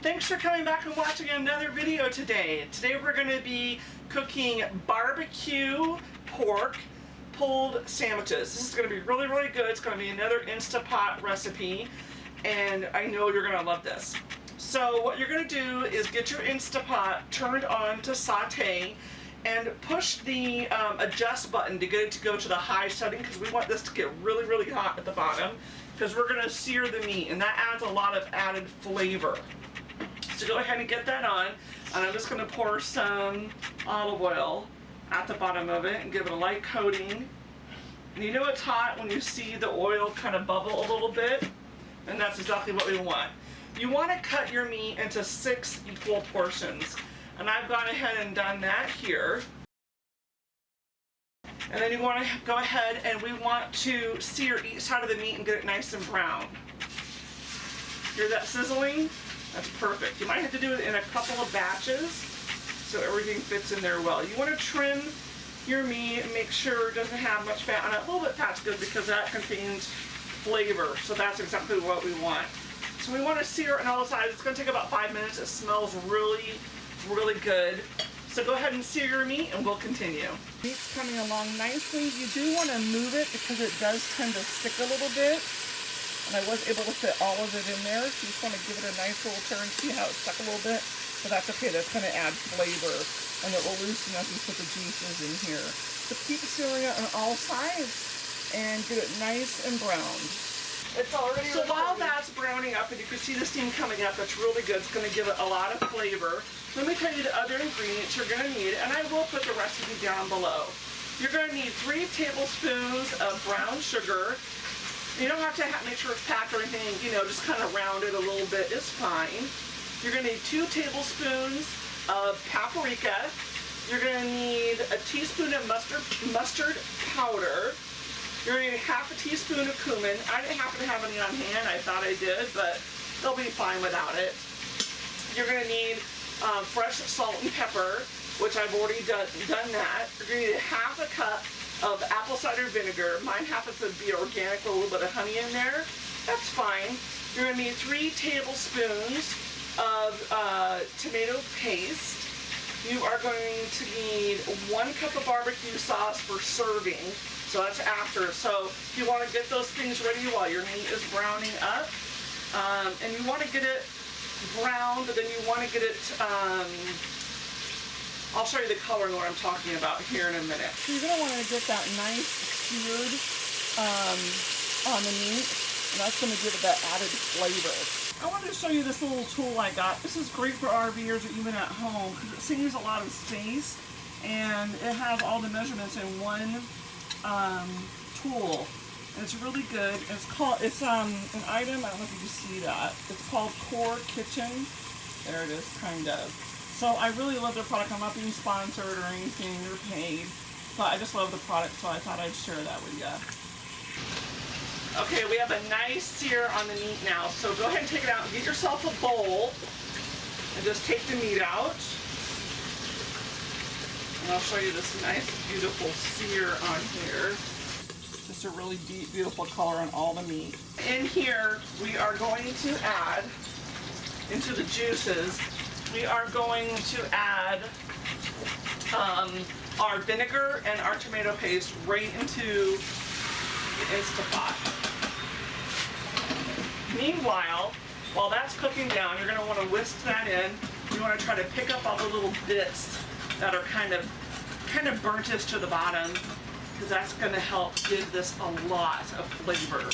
Thanks for coming back and watching another video today. Today we're going to be cooking barbecue pork pulled sandwiches. This is going to be really, really good. It's going to be another Instapot recipe, and I know you're going to love this. So what you're going to do is get your Instapot turned on to saute and push the adjust button to get it to go to the high setting, because we want this to get really, really hot at the bottom, because we're going to sear the meat, and that adds a lot of added flavor. So go ahead and get that on, and I'm just going to pour some olive oil at the bottom of it and give it a light coating. And you know it's hot when you see the oil kind of bubble a little bit, and that's exactly what we want. You want to cut your meat into 6 equal portions, and I've gone ahead and done that here. And then you want to go ahead and we want to sear each side of the meat and get it nice and brown. Hear that sizzling? That's perfect. You might have to do it in a couple of batches so everything fits in there well. You want to trim your meat and make sure it doesn't have much fat on it. A little bit of fat's good because that contains flavor, so that's exactly what we want. So we want to sear it on all sides. It's going to take about 5 minutes. It smells really, really good. So go ahead and sear your meat and we'll continue. Meat's coming along nicely. You do want to move it because it does tend to stick a little bit. And I was able to fit all of it in there. So you just want to give it a nice little turn, see how it stuck a little bit. But that's okay, that's going to add flavor. And it will loosen up and put the juices in here. So keep searing it on all sides and get it nice and browned. It's already so while that's browning up, and you can see the steam coming up, that's really good. It's going to give it a lot of flavor. Let me tell you the other ingredients you're going to need, and I will put the recipe down below. You're going to need 3 tablespoons of brown sugar. You don't have to make sure it's packed or anything, you know, just kind of round it a little bit is fine. You're going to need 2 tablespoons of paprika. You're going to need a teaspoon of mustard powder. You're going to need half a teaspoon of cumin. I didn't happen to have any on hand. I thought I did, but they'll be fine without it. You're going to need fresh salt and pepper, which I've already done that. You're going to need half a cup of apple cider vinegar. Mine happens to be organic with a little bit of honey in there. That's fine. You're going to need 3 tablespoons of tomato paste. You are going to need 1 cup of barbecue sauce for serving. So that's after. So if you want to get those things ready while your meat is browning up, and you want to get it browned, but then you want to get it, I'll show you the color and what I'm talking about here in a minute. So you're going to want to get that nice seared on the meat, and that's going to give it that added flavor. I wanted to show you this little tool I got. This is great for RVers or even at home because it saves a lot of space, and it has all the measurements in one tool, and it's really good. It's an item, I don't know if you can see that. It's called Core Kitchen. There it is, kind of. So I really love their product. I'm not being sponsored or anything or paid, but I just love the product, so I thought I'd share that with you. Okay, we have a nice sear on the meat now, so go ahead and take it out and get yourself a bowl and just take the meat out. And I'll show you this nice, beautiful sear on here. Just a really deep, beautiful color on all the meat. In here, we are going to add, into the juices, we are going to add our vinegar and our tomato paste right into the Instapot. Meanwhile, while that's cooking down, you're going to want to whisk that in. You want to try to pick up all the little bits that are kind of burnt-ish to the bottom, because that's going to help give this a lot of flavor.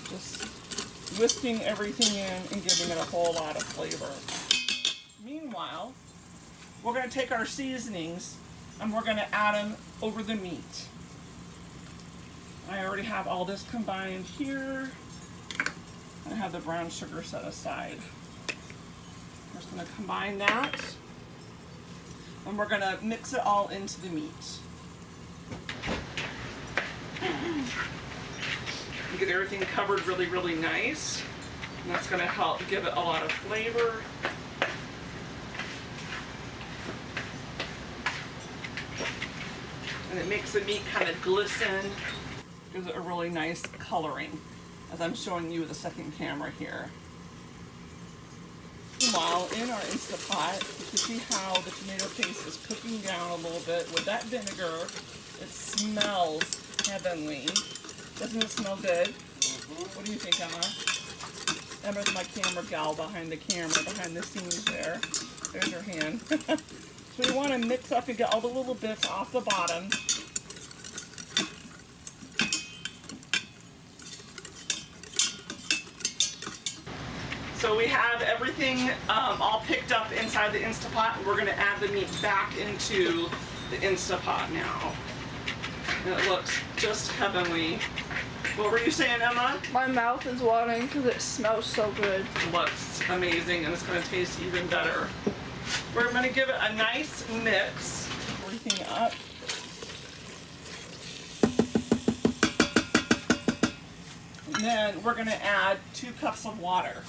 Just whisking everything in and giving it a whole lot of flavor. Meanwhile, we're going to take our seasonings and we're going to add them over the meat. I already have all this combined here. I have the brown sugar set aside. We're just going to combine that, and we're going to mix it all into the meat. Get everything covered really, really nice, and that's going to help give it a lot of flavor. And it makes the meat kind of glisten, gives it a really nice coloring. as I'm showing you with the second camera here. Meanwhile, in our Instapot, you can see how the tomato paste is cooking down a little bit with that vinegar. It smells heavenly. Doesn't it smell good? Mm-hmm. What do you think, Emma? Emma's my camera gal behind the camera, behind the scenes there. There's her hand. So we want to mix up and get all the little bits off the bottom. So we have everything all picked up inside the Instapot, and we're going to add the meat back into the Instapot now. And it looks just heavenly. What were you saying, Emma? My mouth is watering because it smells so good. It looks amazing, and it's going to taste even better. We're going to give it a nice mix. Everything up. And then we're going to add 2 cups of water.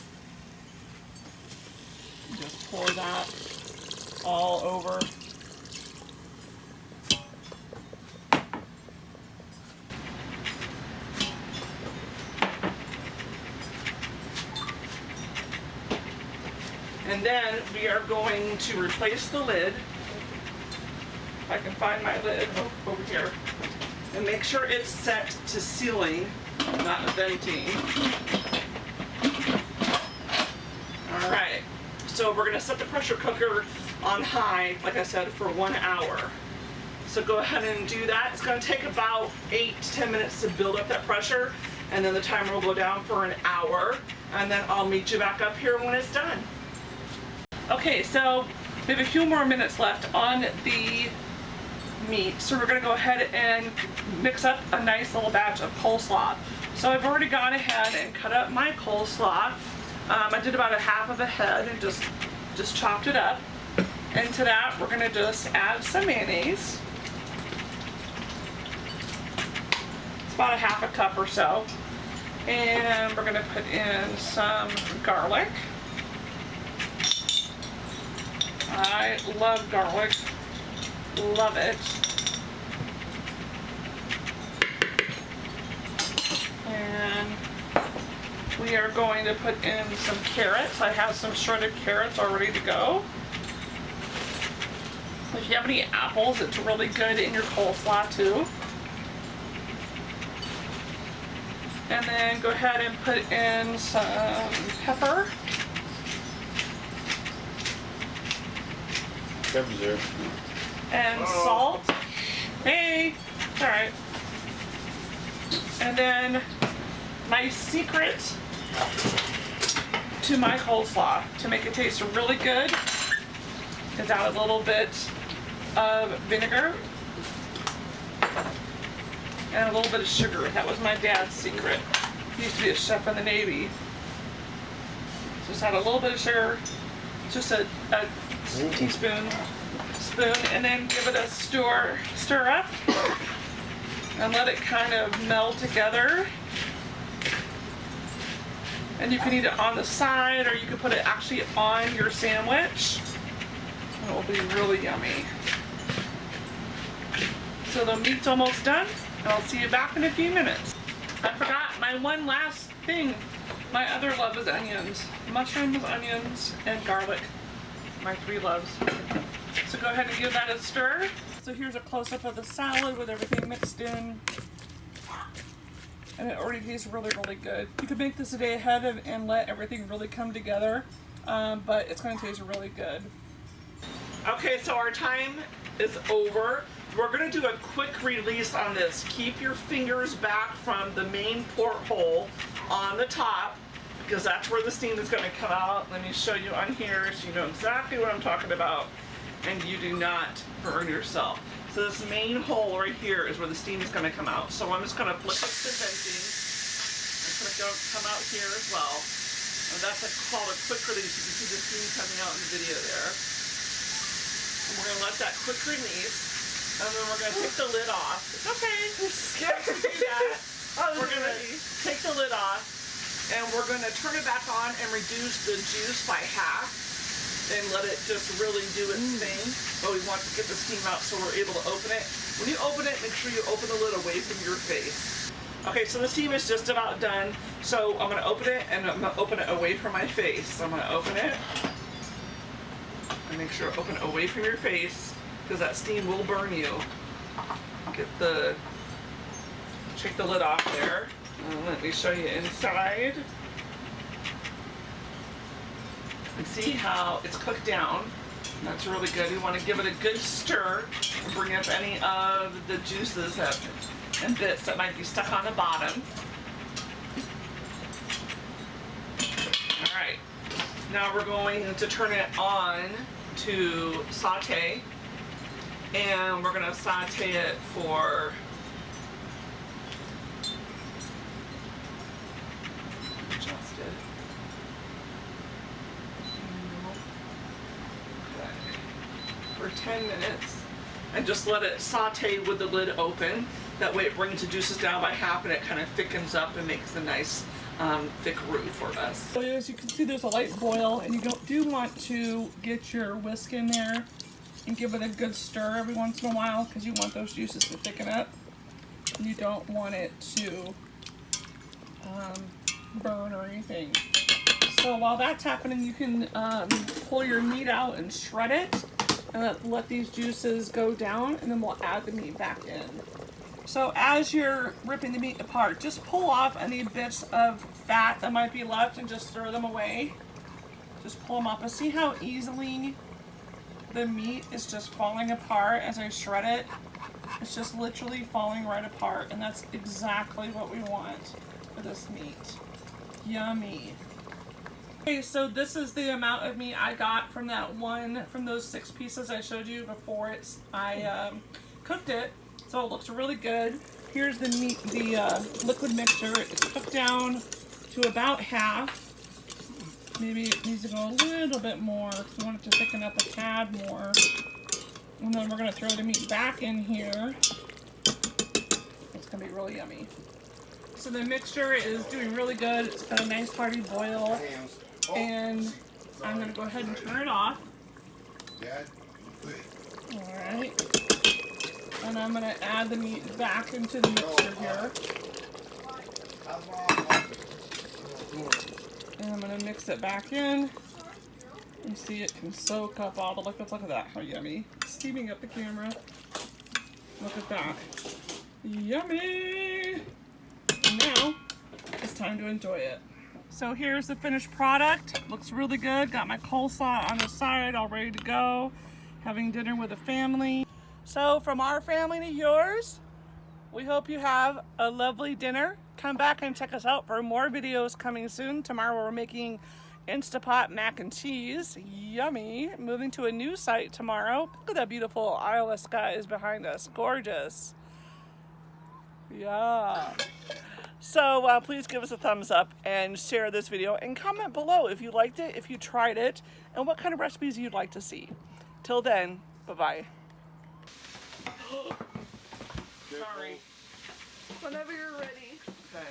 Just pour that all over. And then we are going to replace the lid. If I can find my lid, over here. And make sure it's set to sealing, not venting. All right. So we're going to set the pressure cooker on high, like I said, for 1 hour. So go ahead and do that. It's going to take about 8 to 10 minutes to build up that pressure, and then the timer will go down for an hour, and then I'll meet you back up here when it's done. Okay, so we have a few more minutes left on the meat, so we're going to go ahead and mix up a nice little batch of coleslaw. So I've already gone ahead and cut up my coleslaw. I did about a half of a head and just chopped it up. And to that, we're going to just add some mayonnaise. It's about a half a cup or so. And we're going to put in some garlic. I love garlic. Love it. And we are going to put in some carrots. I have some shredded carrots all ready to go. If you have any apples, it's really good in your coleslaw too. And then go ahead and put in some pepper. Pepper's there. And salt. Hey, it's all right. And then my secret to my coleslaw to make it taste really good is add a little bit of vinegar and a little bit of sugar. That was my dad's secret. He used to be a chef in the Navy. Just add a little bit of sugar, just a teaspoon, and then give it a stir up and let it kind of meld together. And you can eat it on the side, or you can put it actually on your sandwich. And it will be really yummy. So the meat's almost done, and I'll see you back in a few minutes. I forgot my one last thing. My other love is onions. Mushrooms, onions, and garlic. My 3 loves. So go ahead and give that a stir. So here's a close-up of the salad with everything mixed in. And it already tastes really, really good. You could make this a day ahead and let everything really come together, but it's going to taste really good. Okay, so our time is over. We're going to do a quick release on this. Keep your fingers back from the main porthole on the top, because that's where the steam is going to come out. Let me show you on here so you know exactly what I'm talking about, and you do not burn yourself. So this main hole right here is where the steam is going to come out. So I'm just going to flip it to venting. It's going to come out here as well. And that's called a quick release. You can see the steam coming out in the video there. And we're going to let that quick release. And then we're going to take the lid off. It's okay. I'm scared to do that. We're going to take the lid off. And we're going to turn it back on and reduce the juice by half. And let it just really do its thing. But we want to get the steam out so we're able to open it. When you open it, make sure you open the lid away from your face. Okay, so the steam is just about done. So I'm gonna open it, and I'm gonna open it away from my face. So I'm gonna open it, and make sure open it away from your face, because that steam will burn you. Take the lid off there. And let me show you inside. And see how it's cooked down. That's really good. You want to give it a good stir and bring up any of the juices and bits that might be stuck on the bottom. All right. Now we're going to turn it on to saute, and we're going to saute it for for 10 minutes, and just let it saute with the lid open. That way it brings the juices down by half, and it kind of thickens up and makes a nice thick roux for us. So as you can see, there's a light boil, and you do want to get your whisk in there and give it a good stir every once in a while, because you want those juices to thicken up. And you don't want it to burn or anything. So while that's happening, you can pull your meat out and shred it. Let these juices go down, and then we'll add the meat back in. So as you're ripping the meat apart, just pull off any bits of fat that might be left and just throw them away. Just pull them off, and see how easily the meat is just falling apart as I shred it. It's just literally falling right apart, and that's exactly what we want for this meat. Yummy. Okay, so this is the amount of meat I got from those 6 pieces I showed you before I cooked it. So it looks really good. Here's the meat, the liquid mixture. It's cooked down to about half. Maybe it needs to go a little bit more. We want it to thicken up a tad more. And then we're gonna throw the meat back in here. It's gonna be really yummy. So the mixture is doing really good. It's got a nice hearty boil. And I'm going to go ahead and turn it off. Alright. And I'm going to add the meat back into the mixture here. And I'm going to mix it back in. You see it can soak up all the liquids. Look at that, how yummy. Steaming up the camera. Look at that. Yummy! And now, it's time to enjoy it. So here's the finished product. Looks really good. Got my coleslaw on the side, all ready to go. Having dinner with the family. So from our family to yours, we hope you have a lovely dinner. Come back and check us out for more videos coming soon. Tomorrow we're making Instapot mac and cheese. Yummy. Moving to a new site tomorrow. Look at that beautiful Iowa skies behind us. Gorgeous. Yeah. So please give us a thumbs up and share this video, and comment below if you liked it, if you tried it, and what kind of recipes you'd like to see. Till then, bye-bye. Sorry. Whenever you're ready. Okay.